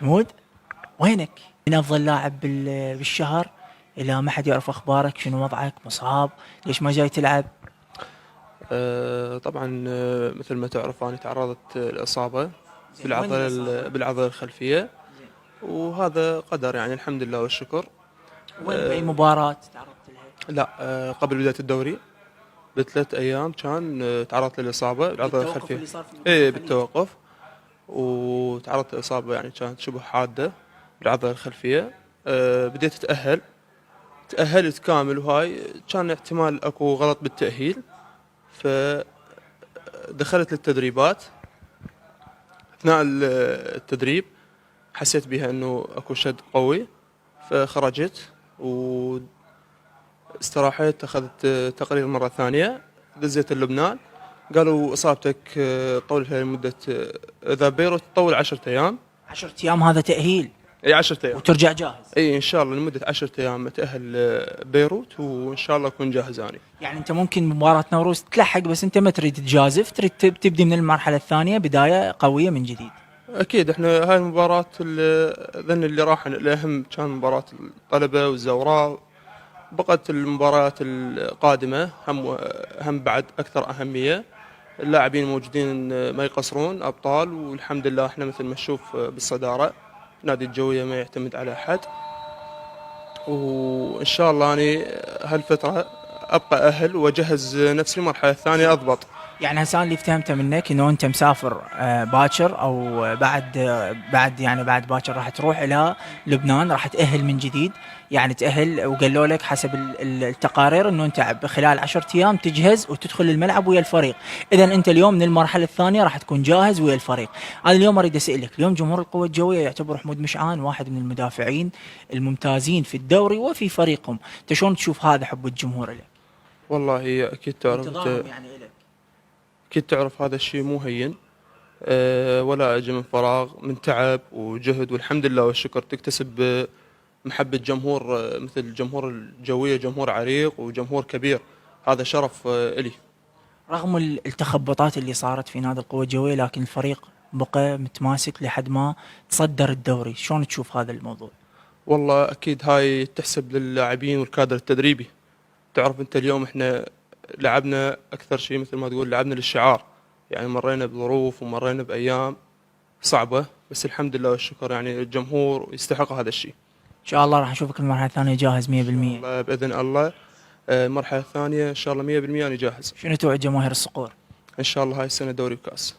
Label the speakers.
Speaker 1: حمود، وينك؟ من افضل لاعب بالشهر الى ما حد يعرف اخبارك، شنو وضعك؟ مصاب؟ ليش ما جاي تلعب؟
Speaker 2: طبعا، مثل ما تعرف أنا تعرضت لإصابة
Speaker 1: زين، وين الاصابه؟
Speaker 2: بالعضلة الخلفية.
Speaker 1: زين.
Speaker 2: وهذا قدر، يعني الحمد لله والشكر.
Speaker 1: وين باي مباراه تعرضت لها؟
Speaker 2: لا، قبل بداية الدوري ب3 أيام كان تعرضت للإصابة بالعضلة
Speaker 1: بالتوقف
Speaker 2: الخلفية.
Speaker 1: اللي صار في المنتخب
Speaker 2: إيه،
Speaker 1: الخليجي.
Speaker 2: بالتوقف. وتعرضت لإصابة يعني كانت شبه حادة بالعضلة الخلفية. بديت تأهلت كامل، وهاي كان احتمال أكو غلط بالتأهيل. فدخلت للتدريبات. أثناء التدريب حسيت بها انه اكو شد قوي، فخرجت واستراحت، اخذت تقرير مرة ثانية، دزيت لبنان. قالوا اصابتك طولها لمدة، اذا بيروت تطول 10 ايام.
Speaker 1: 10 ايام هذا تاهيل؟
Speaker 2: اي 10 ايام.
Speaker 1: وترجع جاهز؟
Speaker 2: اي ان شاء الله لمدة 10 ايام اتأهل بيروت، وان شاء الله اكون جاهز اني.
Speaker 1: يعني انت ممكن مباراه نوروز تلحق، بس انت ما تريد تجازف، تريد تبدي من المرحله الثانيه بدايه قويه من جديد.
Speaker 2: اكيد احنا هاي المباراة اللي راح الاهم كان مباراة الطلبة والزوراء. بقت المباريات القادمة هم بعد أكثر أهمية. اللاعبين الموجودين ما يقصرون أبطال، والحمد لله احنا مثل ما نشوف بالصدارة. نادي الجوية ما يعتمد على أحد. وإن شاء الله أنا هالفترة أبقى أهل وأجهز نفسي المرحلة الثانية أضبط.
Speaker 1: يعني هسه اللي فهمته منك انه انت مسافر باكر، او بعد يعني بعد باكر راح تروح الى لبنان، راح تأهل من جديد. يعني تأهل، وقالوا لك حسب التقارير انه انت خلال 10 ايام تجهز وتدخل الملعب ويا الفريق. اذا انت اليوم من المرحله الثانيه راح تكون جاهز ويا الفريق. انا اليوم اريد اسالك، اليوم جمهور القوه الجويه يعتبر حمود مشعان واحد من المدافعين الممتازين في الدوري وفي فريقهم. انت شلون تشوف هذا حب الجمهور له؟
Speaker 2: والله أكيد تعرف
Speaker 1: انتظارهم يعني لك.
Speaker 2: أكيد تعرف هذا الشيء مو هين. ولا أجي من فراغ، من تعب وجهد، والحمد لله والشكر تكتسب محبة جمهور مثل جمهور الجوية. جمهور عريق وجمهور كبير، هذا شرف إلي.
Speaker 1: رغم التخبطات اللي صارت في نادي القوة الجوية، لكن الفريق بقى متماسك لحد ما تصدر الدوري. شلون تشوف هذا الموضوع؟
Speaker 2: والله أكيد هاي تحسب للاعبين والكادر التدريبي. تعرف أنت اليوم إحنا لعبنا أكثر شيء مثل ما تقول لعبنا للشعار. يعني مرينا بظروف ومرينا بأيام صعبة، بس الحمد لله والشكر يعني الجمهور يستحق هذا الشيء.
Speaker 1: ان شاء الله راح نشوفك المرحلة الثانية جاهز 100%.
Speaker 2: الله بإذن الله. المرحلة الثانية إن شاء الله 100% أنا جاهز.
Speaker 1: شنو توعد جماهير الصقور؟
Speaker 2: إن شاء الله هاي السنة دوري وكأس.